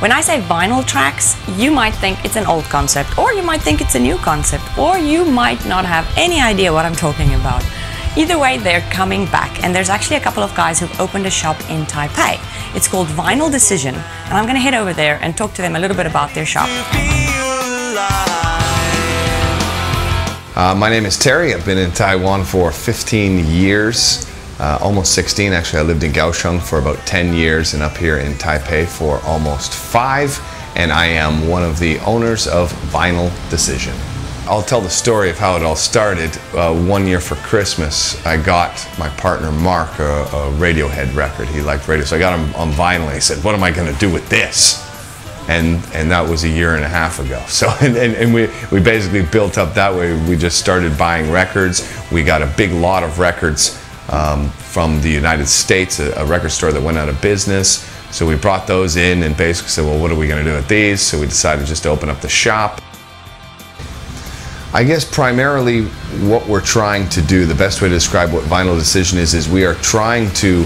When I say vinyl tracks, you might think it's an old concept, or you might think it's a new concept, or you might not have any idea what I'm talking about. Either way, they're coming back, and there's actually a couple of guys who've opened a shop in Taipei. It's called Vinyl Decision, and I'm going to head over there and talk to them a little bit about their shop. My name is Terry. I've been in Taiwan for 15 years, almost 16 actually. I lived in Kaohsiung for about 10 years and up here in Taipei for almost 5, and I am one of the owners of Vinyl Decision. I'll tell the story of how it all started. 1 year for Christmas, I got my partner Mark a Radiohead record. He liked radio, so I got him on vinyl, and he said, "What am I going to do with this?" And that was a year and a half ago. So and we basically built up that way. We just started buying records. We got a big lot of records from the United States, a record store that went out of business. So we brought those in and basically said, well, what are we going to do with these? So we decided just to open up the shop. I guess primarily what we're trying to do, the best way to describe what Vinyl Decision is we are trying to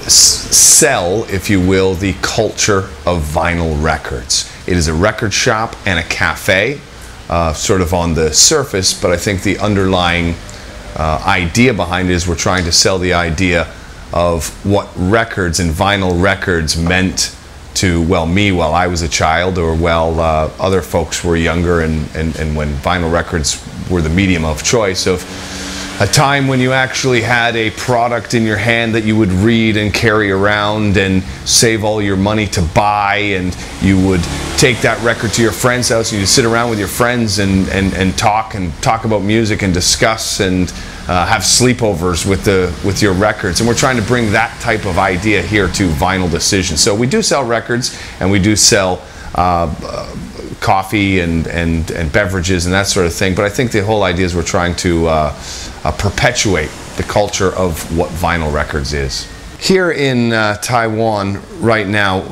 sell, if you will, the culture of vinyl records. It is a record shop and a cafe, sort of on the surface, but I think the underlying idea behind it is we're trying to sell the idea of what records and vinyl records meant to, well, me while I was a child, or while other folks were younger, and when vinyl records were the medium of choice, of a time when you actually had a product in your hand that you would read and carry around and save all your money to buy, and you would take that record to your friend's house and you'd sit around with your friends and talk about music and discuss and have sleepovers with your records. And we're trying to bring that type of idea here to Vinyl Decision. So we do sell records, and we do sell coffee and beverages and that sort of thing, but I think the whole idea is we're trying to perpetuate the culture of what vinyl records is. Here in Taiwan right now,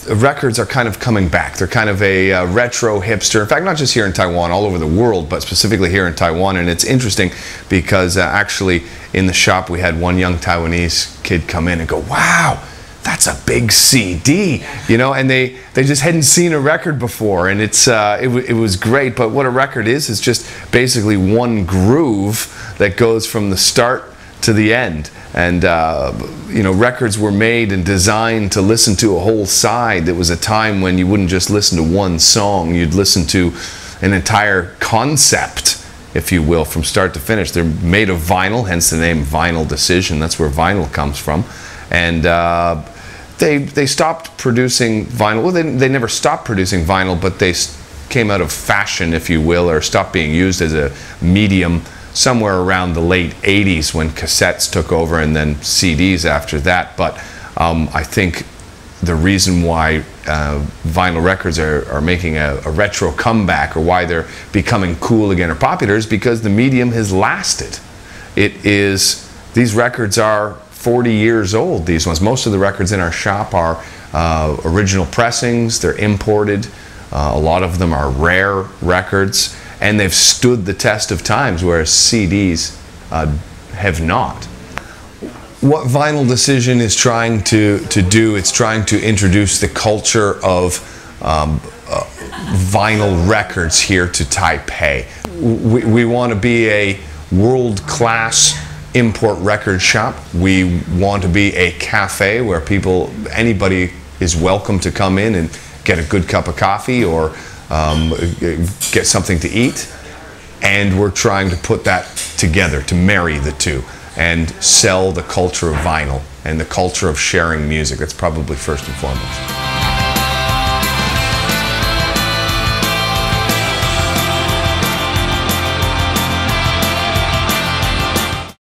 records are kind of coming back. They're kind of a retro hipster. In fact, not just here in Taiwan, all over the world, but specifically here in Taiwan. And it's interesting because actually in the shop we had one young Taiwanese kid come in and go, "Wow, that's a big CD," you know, and they just hadn't seen a record before, and it was great. But what a record is just basically one groove that goes from the start to the end. And you know, records were made and designed to listen to a whole side. There was a time when you wouldn't just listen to one song, you'd listen to an entire concept, if you will, from start to finish. They're made of vinyl, hence the name Vinyl Decision. That's where vinyl comes from. And they stopped producing vinyl. Well, they never stopped producing vinyl, but they came out of fashion, if you will, or stopped being used as a medium somewhere around the late 80s when cassettes took over, and then CDs after that. But I think the reason why vinyl records are making a retro comeback, or why they're becoming cool again or popular, is because the medium has lasted. These records are 40 years old, these ones. Most of the records in our shop are original pressings. They're imported. A lot of them are rare records, and they've stood the test of times, whereas CDs have not. What Vinyl Decision is trying to do, it's trying to introduce the culture of vinyl records here to Taipei. We want to be a world-class import record shop. We want to be a cafe where anybody is welcome to come in and get a good cup of coffee or get something to eat. And we're trying to put that together, to marry the two, and sell the culture of vinyl and the culture of sharing music. That's probably first and foremost.